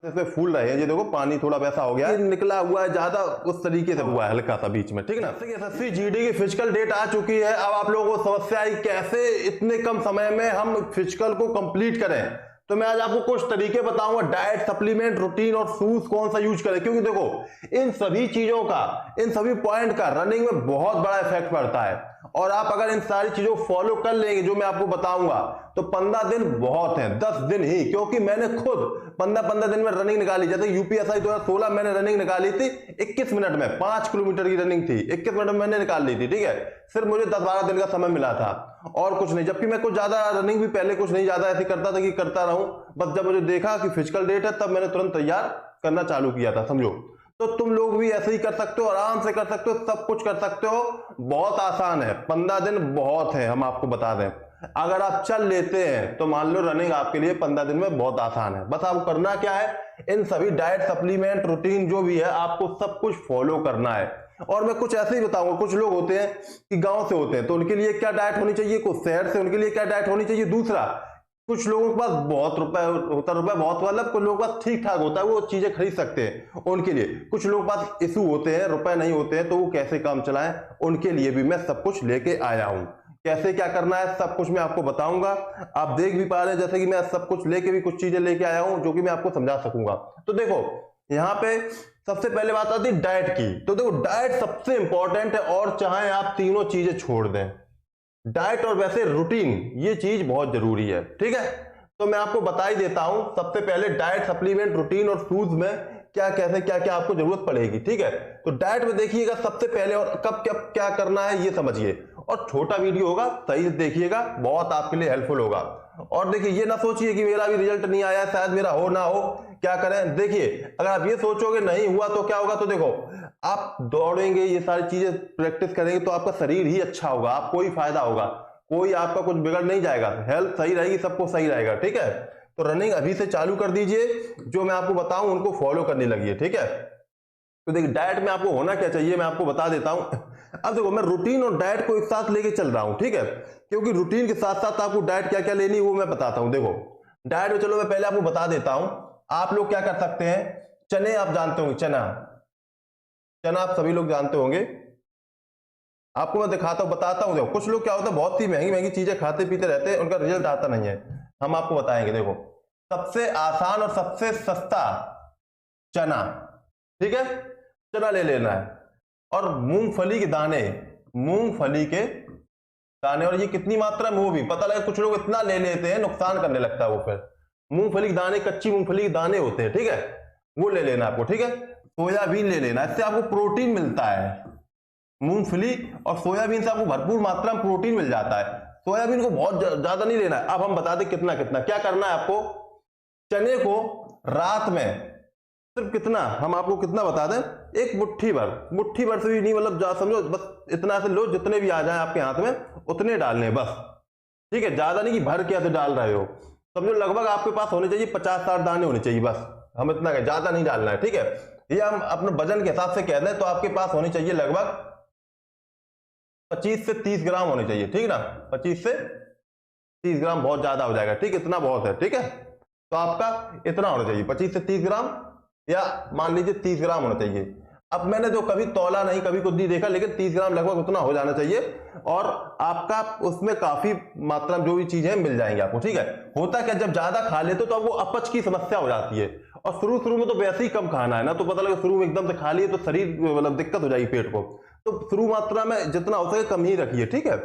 इसमें फूल रहे हैं, ये देखो पानी थोड़ा वैसा हो गया है, निकला हुआ है ज्यादा, उस तरीके से हुआ है हल्का सा बीच में, ठीक है ना। एसएससी जीडी की फिजिकल डेट आ चुकी है। अब आप लोगों को समस्या आई कैसे इतने कम समय में हम फिजिकल को कंप्लीट करें, तो मैं आज आपको कुछ तरीके बताऊंगा, डाइट, सप्लीमेंट, रूटीन और शूज कौन सा यूज करें, क्योंकि देखो इन सभी चीजों का, इन सभी पॉइंट का रनिंग में बहुत बड़ा इफेक्ट पड़ता है। और आप अगर इन सारी चीजों को फॉलो कर लेंगे जो मैं आपको बताऊंगा, तो 15 दिन बहुत हैं, 10 दिन ही, क्योंकि मैंने खुद 15 दिन में रनिंग निकाली। जैसे यूपीएसआई 2016 मैंने रनिंग निकाली थी 21 मिनट में, 5 किलोमीटर की रनिंग थी, 21 मिनट में मैंने निकाल ली थी, ठीक है। सिर्फ मुझे 10-12 दिन का समय मिला था और कुछ नहीं, जबकि मैं कुछ ज्यादा रनिंग भी पहले कुछ नहीं ज्यादा ऐसी करता था कि करता रहूं, बस जब मुझे देखा कि फिजिकल डेट है तब मैंने तुरंत तैयार करना चालू किया था, समझो। तो तुम लोग भी ऐसे ही कर सकते हो, आराम से कर सकते हो, सब कुछ कर सकते हो, बहुत आसान है। 15 दिन बहुत है, हम आपको बता दें, अगर आप चल लेते हैं तो मान लो रनिंग आपके लिए 15 दिन में बहुत आसान है। बस आपको करना क्या है, इन सभी डाइट, सप्लीमेंट, रूटीन जो भी है आपको सब कुछ फॉलो करना है। और मैं कुछ ऐसे ही बताऊंगा, कुछ लोग होते हैं कि गांव से होते हैं तो उनके लिए क्या डाइट होनी चाहिए, कुछ शहर से उनके लिए क्या डाइट होनी चाहिए। दूसरा, कुछ लोगों के पास बहुत रुपए होता, रुपए बहुत मतलब कुछ लोगों के पास ठीक ठाक होता है, वो चीजें खरीद सकते हैं, उनके लिए। कुछ लोगों के पास इशू होते हैं, रुपए नहीं होते हैं, तो वो कैसे काम चलाएं, उनके लिए भी मैं सब कुछ लेके आया हूं। कैसे क्या करना है सब कुछ मैं आपको बताऊंगा। आप देख भी पा रहे हैं जैसे कि मैं सब कुछ लेके भी कुछ चीजें लेके आया हूं जो कि मैं आपको समझा सकूंगा। तो देखो यहाँ पे सबसे पहले बात आती है डाइट की। तो देखो डाइट सबसे इंपॉर्टेंट है, और चाहे आप तीनों चीजें छोड़ दें, डाइट और वैसे रूटीन ये चीज बहुत जरूरी है, ठीक है। तो मैं आपको बता ही देता हूं, सबसे पहले डाइट, सप्लीमेंट, रूटीन और शूज में क्या कैसे क्या क्या आपको जरूरत पड़ेगी, ठीक है। तो डाइट में देखिएगा सबसे पहले, और कब कब क्या करना है ये समझिए, और छोटा वीडियो होगा, सही देखिएगा, बहुत आपके लिए हेल्पफुल होगा। और देखिए ये ना सोचिए कि मेरा भी रिजल्ट नहीं आया, शायद मेरा हो ना हो, क्या करें। देखिए अगर आप ये सोचोगे नहीं हुआ तो क्या होगा, तो देखो आप दौड़ेंगे, ये सारी चीजें प्रैक्टिस करेंगे तो आपका शरीर ही अच्छा होगा, आपको ही फायदा होगा, कोई आपका कुछ बिगड़ नहीं जाएगा, हेल्थ सही रहेगी, सबको सही रहेगा, ठीक है। तो रनिंग अभी से चालू कर दीजिए, जो मैं आपको बताऊं उनको फॉलो करने लगिए, ठीक है। तो देखिए डाइट में आपको होना क्या चाहिए मैं आपको बता देता हूं। अब देखो मैं रूटीन और डाइट को एक साथ लेके चल रहा हूं, ठीक है, क्योंकि रूटीन के साथ साथ आपको डाइट क्या क्या लेनी है वो मैं बताता हूं। देखो डाइट में चलो मैं पहले आपको बता देता हूं, आप लोग क्या कर सकते हैं, चने आप जानते होंगे, चना, चना आप सभी लोग जानते होंगे, आपको मैं दिखाता हूं, बताता हूं। देखो कुछ लोग क्या होता है बहुत ही महंगी महंगी चीजें खाते पीते रहते हैं, उनका रिजल्ट आता नहीं है, हम आपको बताएंगे। देखो सबसे आसान और सबसे सस्ता चना, ठीक है, चना ले लेना है। और मूंगफली के दाने, मूंगफली के दाने, और ये कितनी मात्रा में वो भी पता लगे, कुछ लोग इतना ले लेते हैं नुकसान करने लगता है वो। फिर मूंगफली के दाने, कच्ची मूंगफली के दाने होते हैं, ठीक है, वो ले लेना आपको, ठीक है। सोयाबीन ले लेना, इससे आपको प्रोटीन मिलता है। मूंगफली और सोयाबीन से आपको भरपूर मात्रा में प्रोटीन मिल जाता है। सोयाबीन को बहुत ज्यादा नहीं लेना है। अब हम बता दें कितना कितना क्या करना है आपको। चने को रात में सिर्फ कितना, हम आपको कितना बता दें, एक मुट्ठी भर, मुट्ठी भर से भी नहीं, मतलब समझो बस इतना से लो, जितने भी आ जाए आपके हाथ में उतने डालने बस, ठीक है। ज्यादा नहीं कि भर के ऐसे डाल रहे हो, समझो लगभग आपके पास होने चाहिए 50-60 दाने होने चाहिए बस, हम इतना कहें, ज्यादा नहीं डालना है, ठीक है। ये हम अपने वजन के हिसाब से कह दें तो आपके पास होनी चाहिए लगभग 25 से 30 ग्राम होने चाहिए, ठीक ना। 25 से 30 ग्राम बहुत ज्यादा हो जाएगा, ठीक, इतना बहुत है, ठीक है। तो आपका इतना होना चाहिए 25 से 30 ग्राम, या मान लीजिए 30 ग्राम होना चाहिए। अब मैंने जो कभी तौला नहीं, कभी कुछ नहीं देखा, लेकिन 30 ग्राम लगभग उतना हो जाना चाहिए, और आपका उसमें काफी मात्रा में जो भी चीजें मिल जाएंगे आपको, ठीक है। होता क्या, जब ज्यादा खा लेते तो अब वो अपच की समस्या हो जाती है, और शुरू में तो वैसे ही कम खाना है ना, तो पता लगे शुरू में एकदम से खा लिए तो शरीर मतलब दिक्कत हो जाएगी पेट को, तो शुरू मात्रा में जितना हो सके कम ही रखिए, ठीक है।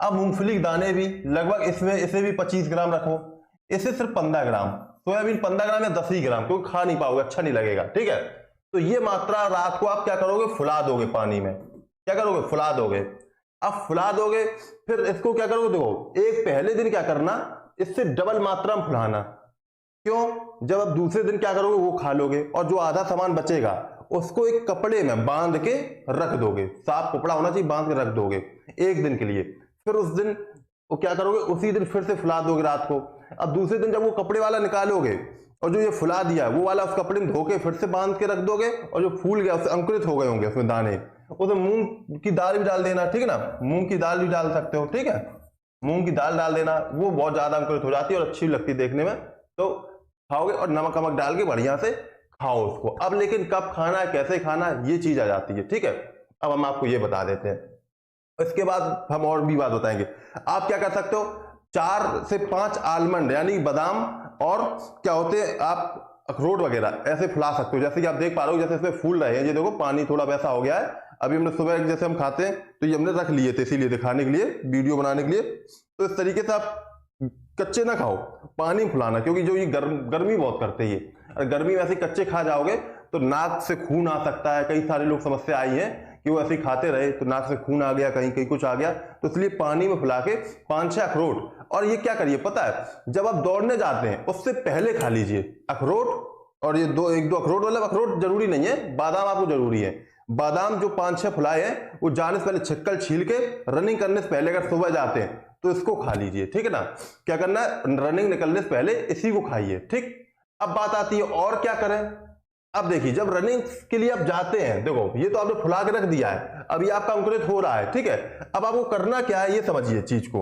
अब मूंगफली के दाने भी लगभग इसमें, इसे भी 25 ग्राम रखो, इसे सिर्फ 15 ग्राम, सोयाबीन 15 ग्राम या 10 ही ग्राम, क्योंकि खा नहीं पाओगे, अच्छा नहीं लगेगा, ठीक है। तो ये मात्रा रात को आप क्या करोगे, फुला दोगे पानी में, क्या करोगे, फुला दोगे। अब फुला दोगे, फिर इसको क्या करोगे, देखो एक पहले दिन क्या करना, इससे डबल मात्रा में फुलाना, क्यों, जब आप दूसरे दिन क्या करोगे वो खा लोगे, और जो आधा सामान बचेगा उसको एक कपड़े में बांध के रख दोगे, साफ कपड़ा होना चाहिए, बांध के रख दोगे एक दिन के लिए। फिर उस दिन वो क्या करोगे, उसी दिन फिर से फुला दोगे रात को। अब दूसरे दिन जब वो कपड़े वाला निकालोगे, और जो ये फुला दिया वो वाला उस कपड़े में धो के फिर से बांध के रख दोगे, और जो फूल गया उससे अंकुरित हो गए होंगे उसमें दाने, उसमें मूंग की दाल भी डाल देना, ठीक है ना, मूंग की दाल भी डाल सकते हो, ठीक है, मूंग की दाल डाल देना, वो बहुत ज्यादा अंकुरित हो जाती है और अच्छी लगती है देखने में। तो खाओगे और नमक वमक डाल के बढ़िया से खाओ उसको। अब लेकिन कब खाना है, कैसे खाना है, ये चीज आ जाती है, ठीक है। अब हम आपको ये बता देते हैं। इसके बाद हम और भी बात बताएंगे। आप क्या कर सकते हो, 4 से 5 आलमंड यानी बादाम और क्या होते हैं आप अखरोट वगैरह ऐसे फुला सकते हो। जैसे कि आप देख पा रहे हो, जैसे इसमें फूल रहे हैं, ये देखो पानी थोड़ा वैसा हो गया है। अभी हमने सुबह जैसे हम खाते हैं तो ये हमने रख लिए थे इसीलिए दिखाने के लिए, वीडियो बनाने के लिए। तो इस तरीके से आप कच्चे ना खाओ, पानी फुलाना, क्योंकि जो ये गर्मी बहुत करते हैं, अगर गर्मी में ऐसे कच्चे खा जाओगे तो नाक से खून आ सकता है। कई सारे लोग समस्या आई है कि वो ऐसे खाते रहे तो नाक से खून आ गया, कहीं कहीं कुछ आ गया। तो इसलिए पानी में फुला के 5-6 अखरोट, और ये क्या करिए पता है, जब आप दौड़ने जाते हैं उससे पहले खा लीजिए अखरोट। और ये 1-2 अखरोट, मतलब अखरोट जरूरी नहीं है, बादाम आपको जरूरी है। बादाम जो 5-6 फुलाए हैं वो जाने से पहले छिक्कल छील के रनिंग करने से पहले अगर सुबह जाते हैं तो इसको खा लीजिए, ठीक है ना। क्या करना है, रनिंग निकलने से पहले इसी को खाइए, ठीक। अब बात आती है और क्या करें। अब देखिए, जब रनिंग के लिए आप जाते हैं, देखो ये तो आपने फुला के रख दिया है, अभी आपका अंकुरित हो रहा है, ठीक है। अब आपको करना क्या है ये समझिए चीज को।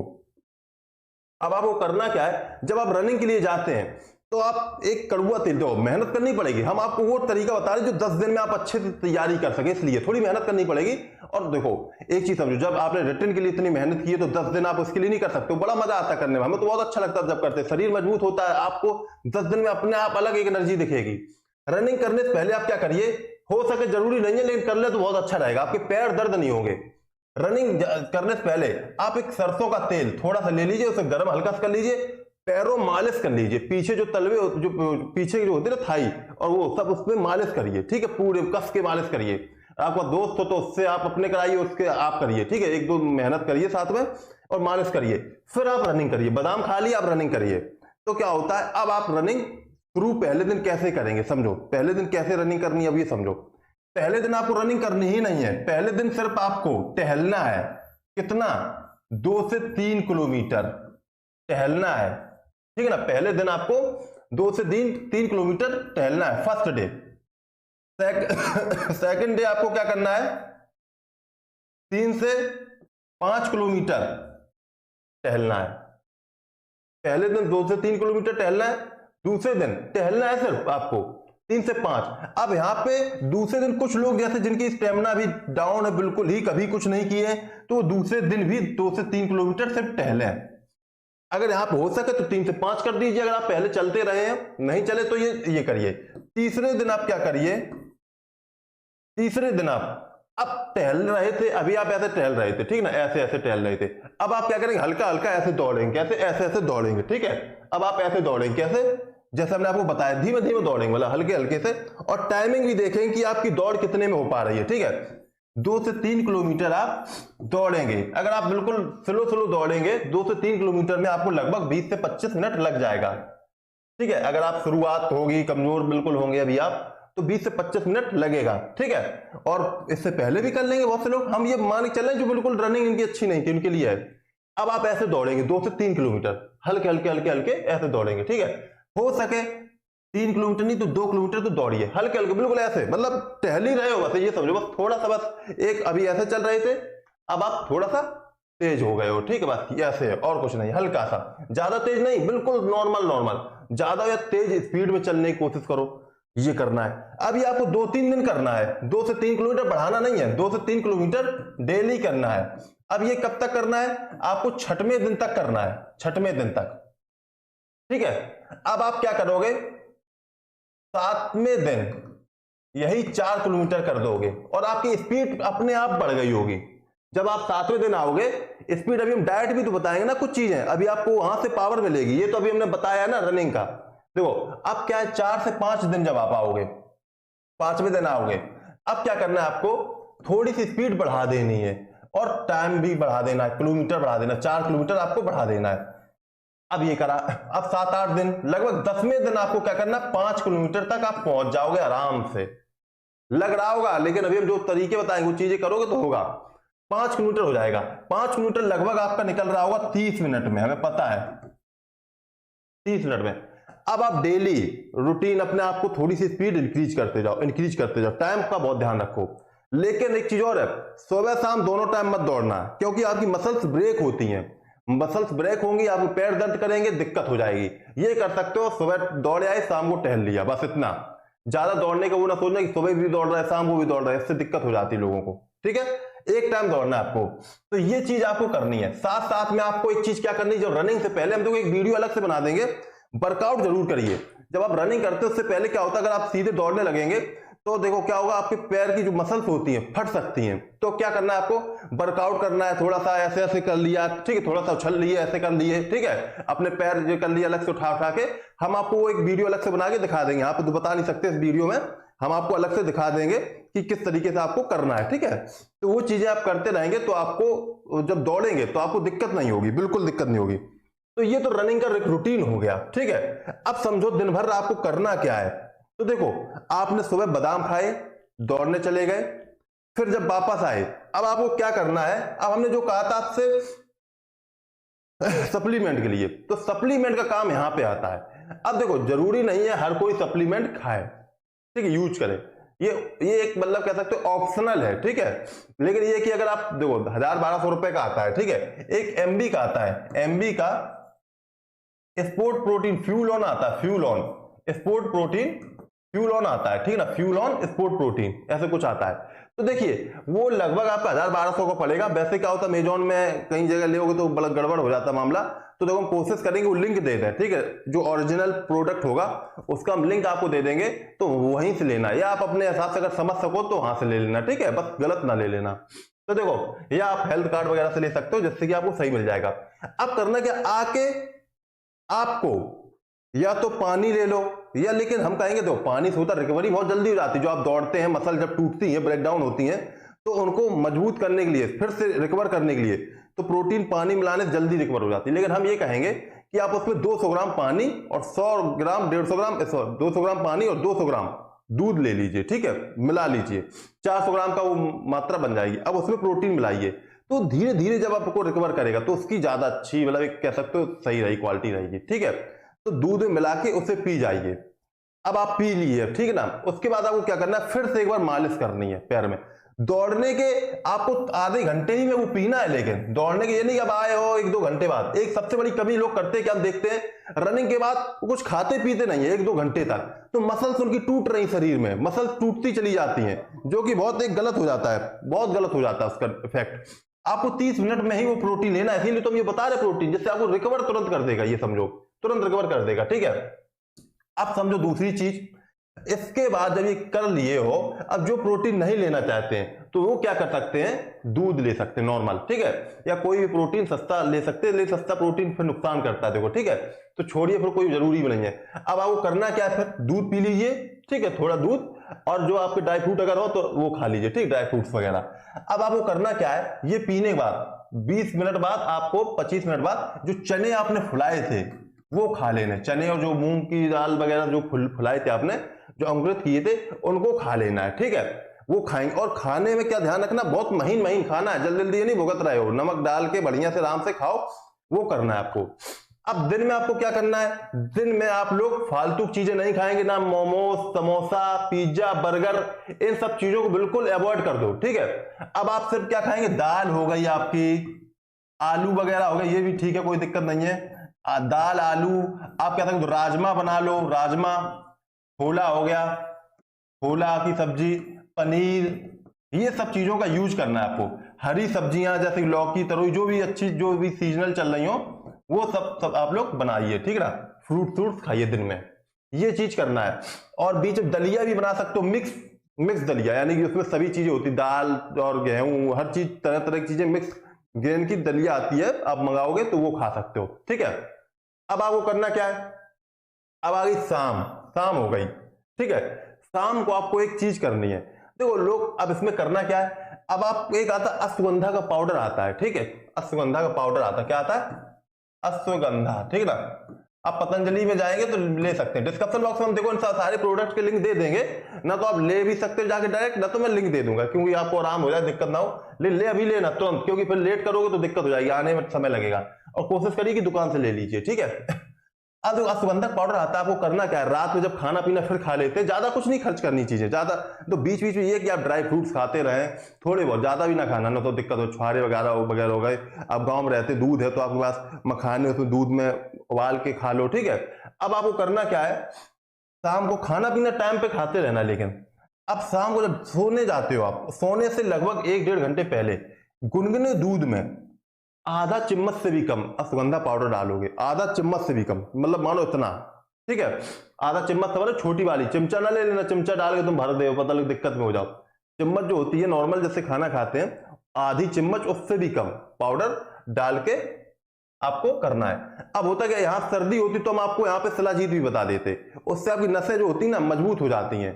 अब आपको करना क्या है, जब आप रनिंग के लिए जाते हैं तो आप एक कड़वा तेल दो, मेहनत करनी पड़ेगी। हम आपको वो तरीका बता रहे हैं जो 10 दिन में आप अच्छे से तैयारी कर सके, इसलिए थोड़ी मेहनत करनी पड़ेगी। और देखो एक चीज समझो, जब आपने रिटर्न के लिए इतनी मेहनत की है तो 10 दिन आप उसके लिए नहीं कर सकते हो। बड़ा मजा आता करने में, हमें तो बहुत अच्छा लगता है जब करते हैं, शरीर मजबूत होता है, आपको 10 दिन में अपने आप अलग एक एनर्जी दिखेगी। रनिंग करने से पहले आप क्या करिए, हो सके जरूरी नहीं है लेकिन कर ले तो बहुत अच्छा रहेगा, आपके पैर दर्द नहीं होंगे। रनिंग करने से पहले आप एक सरसों का तेल थोड़ा सा ले लीजिए, उसे गर्म हल्का सा कर लीजिए, पैरों मालिश कर लीजिए, पीछे जो तलवे जो पीछे जो होते हैं ना थाई, और वो सब उसमें मालिश करिए, ठीक है, पूरे कस के मालिश करिए। आपका दोस्त हो तो उससे आप अपने कराइए, उसके आप करिए, ठीक है, 1-2 मेहनत करिए साथ में और मालिश करिए, फिर आप रनिंग करिए। बादाम खा लिया, आप रनिंग करिए। तो क्या होता है, अब आप रनिंग शुरू पहले दिन कैसे करेंगे समझो, पहले दिन कैसे रनिंग करनी है अब ये समझो। पहले दिन आपको रनिंग करनी ही नहीं है, पहले दिन सिर्फ आपको टहलना है। कितना, 2 से 3 किलोमीटर टहलना है, ठीक है ना। पहले दिन आपको 2 से 3 किलोमीटर टहलना है, फर्स्ट डे। सेकंड डे आपको क्या करना है, 3 से 5 किलोमीटर टहलना है। पहले दिन 2 से 3 किलोमीटर टहलना है, दूसरे दिन टहलना है सिर्फ आपको 3 से 5। अब यहां पे दूसरे दिन कुछ लोग जैसे जिनकी स्टेमिना भी डाउन है, बिल्कुल ही कभी कुछ नहीं किए, तो दूसरे दिन भी 2 से 3 किलोमीटर सिर्फ टहले। अगर यहां पे हो सके तो 3 से 5 कर दीजिए, अगर आप पहले चलते रहे हैं, नहीं चले तो ये करिए। तीसरे दिन आप क्या करिए, तीसरे दिन आप अब टहल रहे थे, अभी आप ऐसे टहल रहे थे, ठीक ना, ऐसे ऐसे टहल रहे थे। अब आप क्या करेंगे, हल्का हल्का ऐसे दौड़ेंगे, कैसे, ऐसे ऐसे दौड़ेंगे, ठीक है। अब आप ऐसे दौड़ेंगे कैसे, जैसे हमने आपको बताया, धीमे धीमे दौड़ेंगे, मतलब हल्के हल्के से। और टाइमिंग भी देखेंगे कि आपकी दौड़ कितने में हो पा रही है, ठीक है। 2 से 3 किलोमीटर आप दौड़ेंगे। अगर आप बिल्कुल स्लो स्लो दौड़ेंगे 2 से 3 किलोमीटर में आपको लगभग 20 से 25 मिनट लग जाएगा, ठीक है। अगर आप शुरुआत होगी, कमजोर बिल्कुल होंगे अभी आप, तो 20 से 25 मिनट लगेगा, ठीक है। और इससे पहले भी कर लेंगे बहुत से लोग, हम ये मान के चल रहे हैं जो बिल्कुल रनिंग इनकी अच्छी नहीं थी उनके लिए है। अब आप ऐसे दौड़ेंगे 2 से 3 किलोमीटर, हल्के हल्के हल्के हल्के ऐसे दौड़ेंगे, ठीक है। हो सके 3 किलोमीटर नहीं तो 2 किलोमीटर तो दौड़िए, हल्के हल्के बिल्कुल ऐसे, मतलब टहल ही रहे हो बस, ये समझो बस थोड़ा सा, बस एक अभी ऐसे चल रहे थे, अब आप थोड़ा सा तेज हो गए हो, ठीक है, बस ऐसे, और कुछ नहीं, हल्का सा, ज्यादा तेज नहीं, बिल्कुल नॉर्मल नॉर्मल। ज्यादा या तेज स्पीड में चलने की कोशिश करो, ये करना है। अभी आपको 2-3 दिन करना है, 2 से 3 किलोमीटर बढ़ाना नहीं है, 2 से 3 किलोमीटर डेली करना है। अब ये कब तक करना है, आपको 6वें दिन तक करना है, 6वें दिन तक, ठीक है। अब आप क्या करोगे, 7वें दिन यही 4 किलोमीटर कर दोगे और आपकी स्पीड अपने आप बढ़ गई होगी। जब आप 7वें दिन आओगे, स्पीड, अभी हम डाइट भी तो बताएंगे ना, कुछ चीजें अभी आपको वहां से पावर मिलेगी, ये तो अभी हमने बताया है ना रनिंग का। देखो अब क्या है, 4 से 5 दिन जब आप आओगे, 5वें दिन आओगे, अब क्या करना है, आपको थोड़ी सी स्पीड बढ़ा देनी है और टाइम भी बढ़ा देना है, किलोमीटर बढ़ा देना, 4 किलोमीटर आपको बढ़ा देना है। अब ये करा, अब 7-8 दिन, लगभग 10वें दिन आपको क्या करना, 5 किलोमीटर तक आप पहुंच जाओगे आराम से। लग रहा होगा, लेकिन अभी हम जो तरीके बताएंगे वो चीजें करोगे तो होगा, 5 किलोमीटर हो जाएगा। 5 किलोमीटर लगभग आपका निकल रहा होगा 30 मिनट में, हमें पता है 30 मिनट में। अब आप डेली रूटीन अपने आप को थोड़ी सी स्पीड इंक्रीज करते जाओ, टाइम का बहुत ध्यान रखो। लेकिन एक चीज और है, सुबह शाम दोनों टाइम मत दौड़ना, क्योंकि आपकी मसल्स ब्रेक होती हैं। मसल्स ब्रेक होंगी, आप पैर दर्द करेंगे, दिक्कत हो जाएगी। ये कर सकते हो सुबह दौड़ आए, शाम को टहल लिया, बस इतना। ज्यादा दौड़ने का वो ना सोचना कि सुबह भी दौड़ रहा है शाम को भी दौड़ रहा है, इससे दिक्कत हो जाती है लोगों को, ठीक है। एक टाइम दौड़ना है आपको, तो ये चीज आपको करनी है। साथ साथ में आपको एक चीज क्या करनी है, जो रनिंग से पहले हम तो एक वीडियो अलग से बना देंगे, वर्कआउट जरूर करिए। जब आप रनिंग करते हो उससे पहले क्या होता है, अगर आप सीधे दौड़ने लगेंगे तो देखो क्या होगा, आपके पैर की जो मसल्स होती हैं फट सकती हैं। तो क्या करना है, आपको वर्कआउट करना है, थोड़ा सा ऐसे ऐसे कर लिया, ठीक है, थोड़ा सा उछल लिए, ऐसे कर लिए, ठीक है, अपने पैर जो कर लिए अलग से उठा उठा के। हम आपको एक वीडियो अलग से बना के दिखा देंगे, यहाँ पे तो बता नहीं सकते इस वीडियो में, हम आपको अलग से दिखा देंगे कि किस तरीके से आपको करना है, ठीक है। तो वो चीजें आप करते रहेंगे तो आपको जब दौड़ेंगे तो आपको दिक्कत नहीं होगी, बिल्कुल दिक्कत नहीं होगी। तो ये तो रनिंग का एक रूटीन हो गया, ठीक है। अब समझो दिन भर आपको करना क्या है। तो देखो, आपने सुबह बादाम खाए, दौड़ने चले गए, फिर जब वापस आए, अब आपको क्या करना है, अब हमने जो कहा था आपसे सप्लीमेंट के लिए, तो सप्लीमेंट का काम यहां पे आता है। अब देखो, जरूरी नहीं है हर कोई सप्लीमेंट खाए, ठीक है, यूज करे, ये एक मतलब कह सकते हो ऑप्शनल है, ठीक है। लेकिन ये कि अगर आप देखो 1000-1200 रुपए का आता है, ठीक है, एक एमबी का आता है, एमबी का स्पोर्ट प्रोटीन फ्यूल ऑन आता है, fuel on sport protein fuel on आता है, ठीक है ना, फ्यूल ऑन स्पोर्ट प्रोटीन ऐसे कुछ आता है। तो देखिए वो लगभग आपका 1000-1200 का पड़ेगा। वैसे क्या होता है, अमेजॉन में कई जगह ले तो गड़बड़ हो जाता मामला। तो देखो हम कोशिश करेंगे वो लिंक दे दें, ठीक है, जो ओरिजिनल प्रोडक्ट होगा उसका हम लिंक आपको दे देंगे, तो वहीं से लेना, या आप अपने हिसाब से अगर समझ सको तो वहां से ले लेना, ठीक है, बस गलत ना ले लेना। तो देखो, या आप हेल्थ कार्ड वगैरह से ले सकते हो जिससे कि आपको सही मिल जाएगा। अब करना क्या, आके आपको या तो पानी ले लो, या लेकिन हम कहेंगे तो पानी से होता रिकवरी बहुत जल्दी हो जाती है। जो आप दौड़ते हैं, मसल जब टूटती है, ब्रेक डाउन होती है, तो उनको मजबूत करने के लिए, फिर से रिकवर करने के लिए, तो प्रोटीन पानी मिलाने से जल्दी रिकवर हो जाती है। लेकिन हम ये कहेंगे कि आप उसमें 200 ग्राम पानी और 100 ग्राम 150 ग्राम 200 ग्राम पानी और 200 ग्राम दूध ले लीजिए, ठीक है, मिला लीजिए, 400 ग्राम का वो मात्रा बन जाएगी। अब उसमें प्रोटीन मिलाइए, तो धीरे धीरे जब आपको रिकवर करेगा तो उसकी ज्यादा अच्छी, मतलब कह सकते हो सही रही क्वालिटी रहेगी, ठीक है। तो दूध में मिला के उसे पी जाइए। अब आप पी लिए, ठीक है ना, उसके बाद आपको क्या करना है, फिर से एक बार मालिश करनी है पैर में। दौड़ने के आपको आधे घंटे ही में वो पीना है, लेकिन दौड़ने के ये नहीं अब आए हो 1-2 घंटे बाद। एक सबसे बड़ी कमी लोग करते हैं कि हम देखते हैं रनिंग के बाद कुछ खाते पीते नहीं है 1-2 घंटे तक, तो मसल्स उनकी टूट रही, शरीर में मसल्स टूटती चली जाती हैं, जो कि बहुत एक गलत हो जाता है, बहुत गलत हो जाता है उसका इफेक्ट। आपको 30 मिनट में ही वो प्रोटीन लेना है, इसीलिए तो हम ये बता रहे प्रोटीन, जिससे आपको रिकवर तुरंत कर देगा, ये समझो तुरंत रिकवर कर देगा, ठीक है। अब समझो दूसरी चीज, इसके बाद जब ये कर लिए हो, अब जो प्रोटीन नहीं लेना चाहते हैं तो वो क्या कर सकते हैं, दूध ले सकते हैं नॉर्मल, ठीक है, या कोई भी प्रोटीन सस्ता ले सकते हैं। लेकिन सस्ता प्रोटीन फिर नुकसान करता है, देखो, ठीक है, तो छोड़िए, फिर कोई जरूरी भी नहीं है। अब आपको करना क्या है, फिर दूध पी लीजिए, ठीक है, थोड़ा दूध, और जो आपके ड्राई फ्रूट अगर हो तो वो खा लीजिए, ठीक, ड्राई फ्रूट्स वगैरह। अब आपको करना क्या है, ये पीने के बाद 20 मिनट बाद आपको 25 मिनट बाद जो चने आपने फुलाए थे वो खा लेने, चने और जो मूंग की दाल वगैरह जो फुलाए थे आपने, जो अंकुरित किए थे, उनको खा लेना है, ठीक है, वो खाएंगे। और खाने में क्या ध्यान रखना, बहुत महीन महीन खाना है, जल्दी जल्दी ये नहीं भुगत रहे हो, नमक डाल के बढ़िया से आराम से खाओ, वो करना है आपको। अब दिन में आपको क्या करना है, दिन में आप लोग फालतू चीजें नहीं खाएंगे, ना मोमोज, समोसा, पिज्जा, बर्गर, इन सब चीजों को बिल्कुल अवॉइड कर दो, ठीक है। अब आप सिर्फ क्या खाएंगे, दाल हो गई आपकी, आलू वगैरह हो गए, ये भी ठीक है, कोई दिक्कत नहीं है, दाल आलू। आप क्या सकते, राजमा बना लो, राजमा, छोला हो गया, छोला की सब्जी, पनीर, ये सब चीजों का यूज करना है आपको। हरी सब्जियां जैसे लौकी, तरोई, जो भी अच्छी, जो भी सीजनल चल रही हो, वो सब आप लोग बनाइए, ठीक है ना, फ्रूट्स खाइए दिन में, ये चीज करना है। और बीच में दलिया भी बना सकते हो, मिक्स दलिया, यानी कि उसमें सभी चीजें होती, दाल और गेहूं, हर चीज, तरह तरह की चीजें मिक्स ग्रेन की दलिया आती है, आप मंगाओगे तो वो खा सकते हो, ठीक है। अब आपको करना क्या है, अब आ गई शाम हो गई, ठीक है। शाम को आपको एक चीज करनी है, देखो लोग, अब इसमें करना क्या है, अब आप एक आता अश्वगंधा का पाउडर आता है, ठीक है, अश्वगंधा का पाउडर आता है, क्या आता है, अश्वगंधा, ठीक है ना। आप पतंजलि में जाएंगे तो ले सकते हैं, डिस्क्रिप्शन बॉक्स में हम देखो इन सारे प्रोडक्ट के लिंक दे देंगे ना, तो आप ले भी सकते हो जाके डायरेक्ट, ना तो मैं लिंक दे दूंगा, क्योंकि आपको आराम हो जाए, दिक्कत ना हो, ले अभी लेना तुरंत, क्योंकि फिर लेट करोगे तो दिक्कत हो जाएगी, आने में समय लगेगा। और कोशिश करिए कि दुकान से ले लीजिए, ठीक है। अब जो अश्वगंधक पाउडर आता है, आपको करना क्या है, रात में जब खाना पीना फिर खा लेते हैं, ज्यादा कुछ नहीं खर्च करनी चीजें ज्यादा, तो बीच बीच में ये कि आप ड्राई फ्रूट्स खाते रहें, थोड़े बहुत, ज्यादा भी ना खाना, ना तो दिक्कत हो, छुहारे वगैरह हो गए। आप गाँव में रहते, दूध है तो आपके पास मखाने, उसमें दूध में उबाल के खा लो, ठीक है। अब आपको करना क्या है, शाम को खाना पीना टाइम पे खाते रहना, लेकिन अब शाम को जब सोने जाते हो, आप सोने से लगभग 1-1.5 घंटे पहले गुनगुने दूध में आधा चम्मच से भी कम अश्वगंधा पाउडर डालोगे, आधा चम्मच से भी कम, मतलब मानो इतना, ठीक है। आधा चम्मच समझो, छोटी वाली चमचा ना ले लेना, चमचा डाल के तुम भर दे, पता लगे दिक्कत में हो जाओ। चम्मच जो होती है नॉर्मल जैसे खाना खाते हैं, आधी चम्मच उससे भी कम पाउडर डाल के आपको करना है। अब होता क्या, यहां सर्दी होती तो हम आपको यहाँ पे शिलाजीत भी बता देते, उससे आपकी नसें जो होती है ना मजबूत हो जाती हैं,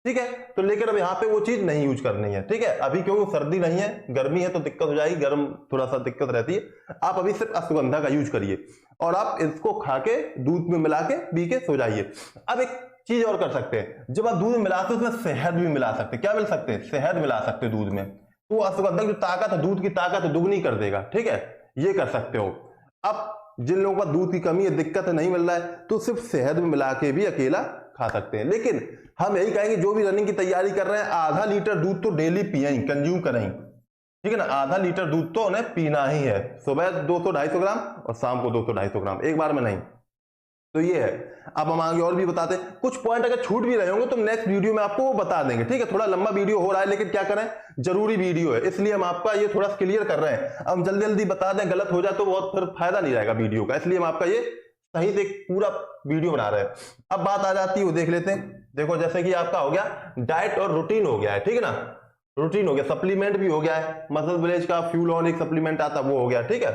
ठीक है। तो लेकिन अब यहाँ पे वो चीज नहीं यूज करनी है, ठीक है। अभी क्योंकि सर्दी नहीं है, गर्मी है तो दिक्कत हो जाएगी, गर्म थोड़ा सा दिक्कत रहती है। आप अभी सिर्फ अश्वगंधा का यूज करिए और आप इसको खा के दूध में मिला के पी के सो जाइए। अब एक चीज और कर सकते हैं, जब आप दूध में मिलाते हैं उसमें शहद भी मिला सकते हैं। क्या मिल सकते हैं, शहद मिला सकते हैं दूध में, तो अश्वगंधा जो ताकत है, दूध की ताकत दुगनी कर देगा, ठीक है। ये कर सकते हो। अब जिन लोगों का दूध की कमी है, दिक्कत है, नहीं मिल रहा है, तो सिर्फ शहद में मिला के भी अकेला खा सकते हैं। लेकिन हम यही कहेंगे, जो भी रनिंग की तैयारी कर रहे हैं, आधा लीटर दूध तो डेली पिए ही, कंज्यूम करें, ठीक है ना। आधा लीटर दूध तो उन्हें पीना ही है, सुबह 200-250 ग्राम और शाम को 200-250 ग्राम, एक बार में नहीं। तो ये है। अब हम आगे और भी बताते हैं, कुछ पॉइंट अगर छूट भी रहे होंगे तो नेक्स्ट वीडियो में आपको वो बता देंगे, ठीक है। थोड़ा लंबा वीडियो हो रहा है, लेकिन क्या करें, जरूरी वीडियो है, इसलिए हम आपका ये थोड़ा क्लियर कर रहे हैं। हम जल्दी जल्दी बता दें, गलत हो जाए तो बहुत फिर फायदा नहीं रहेगा वीडियो का, इसलिए हम आपका ये सही से पूरा वीडियो बना रहे हैं। अब बात आ जाती है, वो देख लेते हैं। देखो, जैसे कि आपका हो गया डाइट और रूटीन हो गया है, ठीक है ना, रूटीन हो गया, सप्लीमेंट भी हो गया है, मसल विलेज का फ्यूल ऑन एक सप्लीमेंट आता वो हो गया, ठीक है।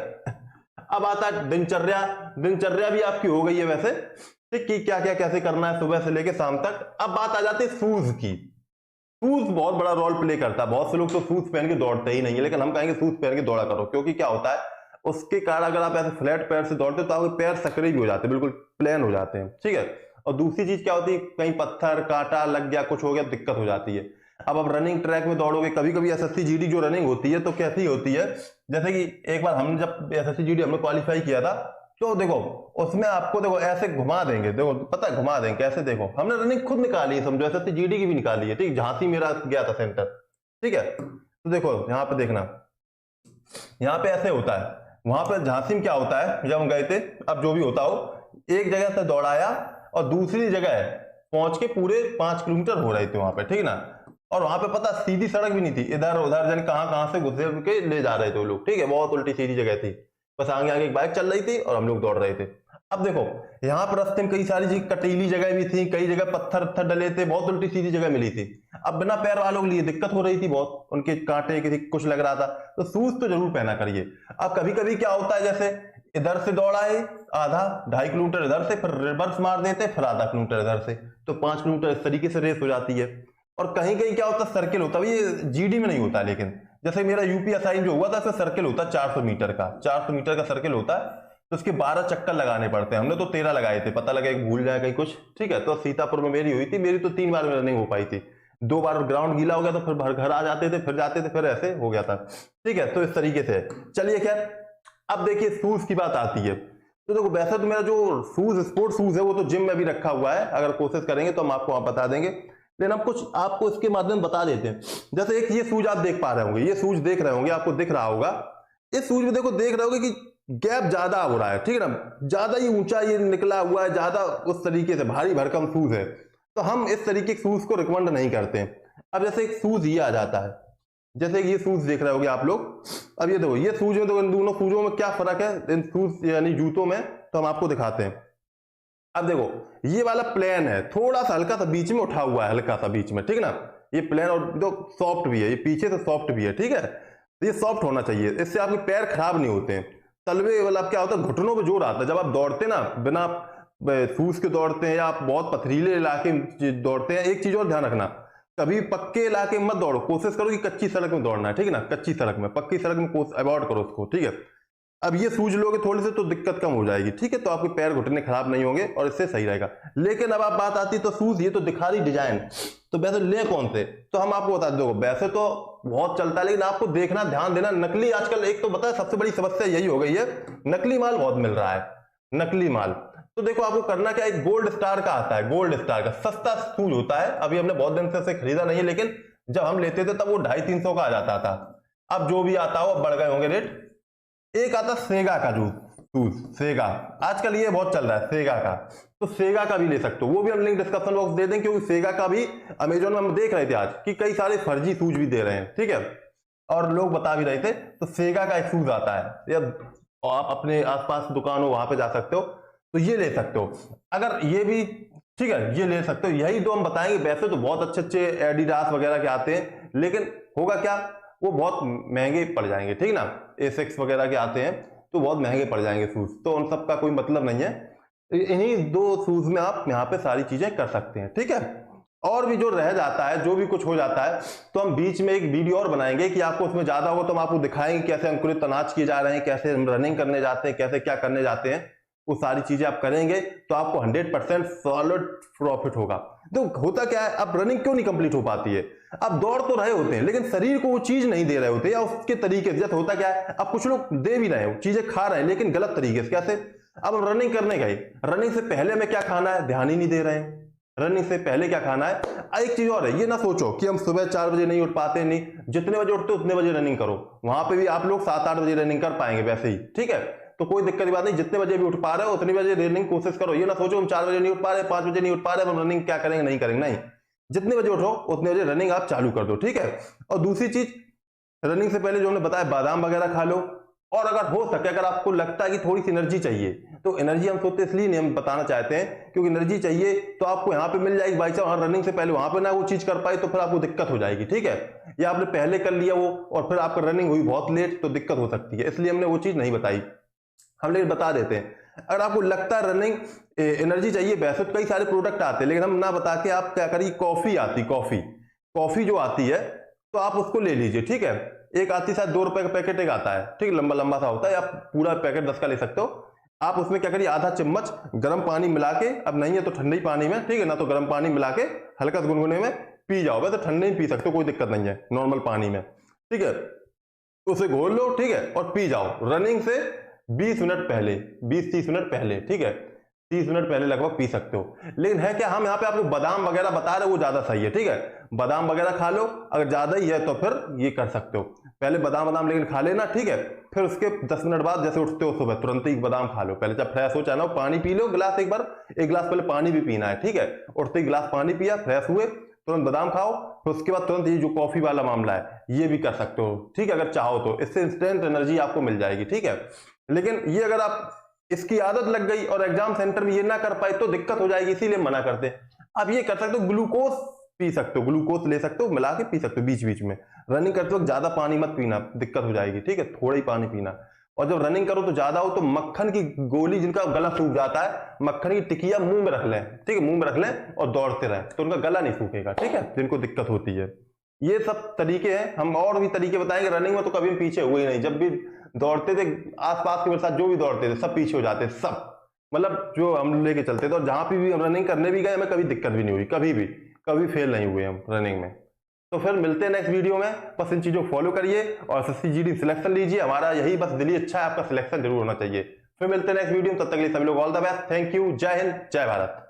अब आता है दिनचर्या, दिनचर्या भी आपकी हो गई है वैसे, ठीक, कि क्या क्या कैसे करना है सुबह से लेकर शाम तक। अब बात आ जाती है शूज की। शूज बहुत बड़ा रोल प्ले करता है। बहुत से लोग तो शूज पहन के दौड़ते ही नहीं है, लेकिन हम कहेंगे शूज पहन के दौड़ा करो, क्योंकि क्या होता है, उसके कारण अगर आप ऐसे फ्लैट पैर से दौड़ते हो तो आपके पैर सकरे भी हो जाते हैं, बिल्कुल प्लेन हो जाते हैं, ठीक है। और दूसरी चीज क्या होती है, कहीं पत्थर कांटा लग गया, कुछ हो गया, दिक्कत हो जाती है। अब आप रनिंग ट्रैक में दौड़ोगे, कभी कभी एसएससी जीडी जो रनिंग होती है तो कैसी होती है, जैसे कि एक बार हमने जब एसएससी जीडी हमने क्वालिफाई किया था, तो देखो उसमें आपको देखो ऐसे घुमा देंगे, देखो पता है घुमा देंगे कैसे, देखो हमने रनिंग खुद निकाली है, समझो एसएससी जीडी की भी निकाली है, ठीक। झांसी मेरा गया था सेंटर, ठीक है। तो देखो यहाँ पे देखना, यहाँ पे ऐसे होता है, वहां पर झांसी में क्या होता है, जब हम गए थे, अब जो भी होता हो, एक जगह से दौड़ाया और दूसरी जगह पहुंच के पूरे 5 किलोमीटर हो रहे थे वहां पे, ठीक ना। और वहां पे पता सीधी सड़क भी नहीं थी, इधर उधर जाने कहां से घुसे के ले जा रहे थे वो लोग, ठीक है। बहुत उल्टी सीधी जगह थी, बस आगे आगे एक बाइक चल रही थी और हम लोग दौड़ रहे थे। अब देखो यहाँ पर रास्ते में कई सारी चीज कटीली जगह भी थी, कई जगह पत्थर डले थे, बहुत उल्टी सीधी जगह मिली थी। अब बिना पैर वालों के लिए दिक्कत हो रही थी बहुत, उनके कांटे किसी कुछ लग रहा था, तो शूज तो जरूर पहना करिए। अब कभी कभी क्या होता है, जैसे इधर से दौड़ा है आधा 2.5 किलोमीटर इधर से, फिर रिवर्स मार देते, फिर आधा किलोमीटर इधर से, तो 5 किलोमीटर इस तरीके से रेस हो जाती है। और कहीं कहीं क्या होता है, सर्किल होता है, ये जीडी में नहीं होता, लेकिन जैसे मेरा यूपी असाइन जो हुआ था, इसमें सर्किल होता है 400 मीटर का, 400 मीटर का सर्किल होता है, तो उसके 12 चक्कर लगाने पड़ते हैं। हमने तो 13 लगाए थे, पता लगा भूल जाए कहीं कुछ, ठीक है। तो सीतापुर में मेरी हुई थी, मेरी तो 3 बार में रनिंग हो पाई थी, 2 बार ग्राउंड गीला हो गया तो फिर घर आ जाते थे, फिर जाते थे, फिर ऐसे हो गया था, ठीक है। तो इस तरीके से चलिए खैर, अब देखिए शूज की बात आती है। तो देखो वैसे तो मेरा जो शूज स्पोर्ट्स शूज है वो तो जिम में भी रखा हुआ है, अगर कोशिश करेंगे तो हम आपको वहां बता देंगे, लेकिन हम कुछ आपको इसके माध्यम बता देते हैं। जैसे एक ये शूज आप देख पा रहे होंगे, ये शूज देख रहे होंगे, आपको दिख रहा होगा, इस शूज में देखो देख रहे होंगे कि गैप ज्यादा हो रहा है, ठीक है ना, ज्यादा ही ऊंचा ये निकला हुआ है, ज्यादा उस तरीके से भारी भरकम शूज है, तो हम इस तरीके के शूज को रिकमेंड नहीं करते। अब जैसे एक शूज ये आ जाता है, जैसे ये शूज देख रहे होंगे आप लोग, अब ये देखो ये शूज में, तो इन दोनों शूजों में क्या फर्क है, इन शूज यानी जूतों में, तो हम आपको दिखाते हैं। अब देखो ये वाला प्लेन है, थोड़ा सा हल्का सा बीच में उठा हुआ है, हल्का सा बीच में, ठीक है ना, ये प्लेन, और तो सॉफ्ट भी है, ये पीछे से सॉफ्ट भी है, ठीक है। तो ये सॉफ्ट होना चाहिए, इससे आपके पैर खराब नहीं होते हैं। तलवे वाला क्या होता है, घुटनों पे जोर आता है जब आप दौड़ते ना, बिना शूज के दौड़ते हैं, या आप बहुत पथरीले इलाके दौड़ते हैं। एक चीज और ध्यान रखना, कभी पक्के इलाके में मत दौड़ो, कोशिश करो कि कच्ची सड़क में दौड़ना है, ठीक है ना, कच्ची सड़क में, पक्की सड़क में अवॉइड करो उसको, ठीक है। अब ये शूज लोगे थोड़े से तो दिक्कत कम हो जाएगी, ठीक है, तो आपके पैर घुटने खराब नहीं होंगे और इससे सही रहेगा। लेकिन अब आप बात आती तो शूज, ये तो दिखा रही डिजाइन, तो वैसे ले कौन से, तो हम आपको बता दो, वैसे तो बहुत चलता है, लेकिन आपको देखना, ध्यान देना, नकली आजकल एक तो बताया सबसे बड़ी समस्या यही हो गई है, नकली माल बहुत मिल रहा है, नकली माल। तो देखो आपको करना क्या, एक गोल्ड स्टार का आता है, गोल्ड स्टार का सस्ता शूज होता है। अभी हमने बहुत दिन से उसे खरीदा नहीं है, लेकिन जब हम लेते थे तब वो 250-300 का आ जाता था। अब जो भी आता हो, अब बढ़ गए होंगे रेट। एक आता सेगा का शूज, सेगा आजकल ये बहुत चल रहा है, सेगा का। तो सेगा का भी ले सकते हो, वो भी हम लिंक डिस्क्रिप्शन बॉक्स दे दें, क्योंकि सेगा का भी अमेजोन में हम देख रहे थे आज कि कई सारे फर्जी शूज भी दे रहे हैं, ठीक है, और लोग बता भी रहे थे। तो सेगा का एक शूज आता है, या आप अपने आसपास दुकान हो वहां पे जा सकते हो, तो ये ले सकते हो। अगर ये भी ठीक है, ये ले सकते हो। यही दो हम बताएंगे। वैसे तो बहुत अच्छे अच्छे एडिडास वगैरह के आते हैं, लेकिन होगा क्या, वो बहुत महंगे पड़ जाएंगे, ठीक ना। एसिक्स वगैरह के आते हैं तो बहुत महंगे पड़ जाएंगे शूज, तो उन सब का कोई मतलब नहीं है। इन्हीं दो शूज में आप यहाँ पे सारी चीजें कर सकते हैं, ठीक है। और भी जो रह जाता है, जो भी कुछ हो जाता है, तो हम बीच में एक वीडियो और बनाएंगे कि आपको उसमें ज्यादा हो तो हम आपको दिखाएंगे कैसे अंकुरित अनाज किए जा रहे हैं, कैसे हम रनिंग करने जाते हैं, कैसे क्या करने जाते हैं। वो सारी चीजें आप करेंगे तो आपको 100% सॉलिड प्रॉफिट होगा। तो होता क्या है, अब रनिंग क्यों नहीं कंप्लीट हो पाती है, अब दौड़ तो रहे होते हैं लेकिन शरीर को वो चीज नहीं दे रहे होते, या उसके तरीके से। जैसे होता क्या है, अब कुछ लोग दे भी रहे हो, चीजें खा रहे हैं लेकिन गलत तरीके से। कैसे, अब हम रनिंग करने गए, रनिंग से पहले में क्या खाना है ध्यान ही नहीं दे रहे हैं, रनिंग से पहले क्या खाना है। एक चीज और है, ये ना सोचो कि हम सुबह 4 बजे नहीं उठ पाते, नहीं, जितने बजे उठते उतने बजे रनिंग करो। वहां पे भी आप लोग 7-8 बजे रनिंग कर पाएंगे वैसे ही, ठीक है, तो कोई दिक्कत की बात नहीं। जितने बजे भी उठ पा रहे हो उतनी बजे रनिंग कोशिश करो। ये ना सोचो हम 4 बजे नहीं उठ पा रहे, 5 बजे नहीं उठ पा रहे, हम रनिंग क्या करेंगे, नहीं करेंगे, नहीं, जितने बजे उठो उतने बजे रनिंग आप चालू कर दो, ठीक है। और दूसरी चीज, रनिंग से पहले जो हमने बताया, बादाम वगैरह खा लो। और अगर हो सके, अगर आपको लगता है कि थोड़ी सी एनर्जी चाहिए, तो एनर्जी हम सोचते इसलिए नहीं हम बताना चाहते हैं क्योंकि एनर्जी चाहिए तो आपको यहाँ पे मिल जाएगी। बाई चांस रनिंग से पहले वहां पे ना वो चीज कर पाए तो फिर आपको दिक्कत हो जाएगी, ठीक है। या आपने पहले कर लिया वो और फिर आपका रनिंग हुई बहुत लेट, तो दिक्कत हो सकती है, इसलिए हमने वो चीज नहीं बताई। हम लेकिन बता देते हैं, अगर आपको लगता है रनिंग एनर्जी चाहिए, वैसे तो कई सारे प्रोडक्ट आते हैं, लेकिन हम ना बता के आप क्या करिए, कॉफी आती, कॉफी जो आती है तो आप उसको ले लीजिए, ठीक है। एक आती शायद 2 रुपए का पैकेट एक आता है, ठीक, लंबा लंबा सा होता है, आप पूरा पैकेट 10 का ले सकते हो। आप उसमें क्या करिए, आधा चम्मच गर्म पानी मिला के, अब नहीं है तो ठंडे पानी में, ठीक है ना, तो गर्म पानी मिला के हल्का गुनगुने में पी जाओ। वैसे ठंडे में पी सकते हो, कोई दिक्कत नहीं है, नॉर्मल पानी में, ठीक है, उसे घोल लो, ठीक है, और पी जाओ। रनिंग से 20 मिनट पहले, 20-30 मिनट पहले, ठीक है, 30 मिनट पहले लगभग पी सकते हो। लेकिन है क्या, हम यहाँ पे आपको बादाम वगैरह बता रहे, वो ज्यादा सही है, ठीक है, बादाम वगैरह खा लो। अगर ज्यादा ही है तो फिर ये कर सकते हो, पहले बादाम लेकिन खा लेना, ठीक है। फिर उसके 10 मिनट बाद जैसे उठते हो सुबह, तुरंत ही बादाम खा लो। पहले जब फ्रेश हो, चाहे ना पानी पी लो गिलास, एक गिलास पहले पानी भी पीना है, ठीक है। उठते ही गिलास पानी पिया, फ्रेश हुए, तुरंत बादाम खाओ, फिर उसके बाद तुरंत ये जो कॉफी वाला मामला है ये भी कर सकते हो, ठीक है, अगर चाहो तो। इससे इंस्टेंट एनर्जी आपको मिल जाएगी, ठीक है। लेकिन ये अगर आप इसकी आदत लग गई और एग्जाम सेंटर में ये ना कर पाए तो दिक्कत हो जाएगी, इसीलिए मना करते हैं। आप ये कर सकते हो, ग्लूकोज पी सकते हो, ग्लूकोज ले सकते हो, मिला के पी सकते हो बीच बीच में। रनिंग करते वक्त ज्यादा पानी मत पीना, दिक्कत हो जाएगी, ठीक है, थोड़ा ही पानी पीना। और जब रनिंग करो तो ज्यादा हो तो मक्खन की गोली, जिनका गला सूख जाता है, मक्खन की टिकिया मुंह में रख लें, ठीक है, मुंह में रख लें और दौड़ते रहें, तो उनका गला नहीं सूखेगा, ठीक है, जिनको दिक्कत होती है। ये सब तरीके हैं, हम और भी तरीके बताएंगे। रनिंग में तो कभी हम पीछे हुए ही नहीं, जब भी दौड़ते थे आसपास के मेरे साथ जो भी दौड़ते थे सब पीछे हो जाते, सब, मतलब जो हम लेके चलते थे। और जहां पे भी हम रनिंग करने भी गए, हमें कभी दिक्कत भी नहीं हुई, कभी फेल नहीं हुए हम रनिंग में। तो फिर मिलते हैं नेक्स्ट वीडियो में। बस इन चीजों को फॉलो करिए और SSC GD सिलेक्शन लीजिए, हमारा यही बस दिली अच्छा है, आपका सिलेक्शन जरूर होना चाहिए। फिर मिलते हैं नेक्स्ट वीडियो में, तब तक के लिए सभी लोग all the best, thank you, जय हिंद, जय भारत।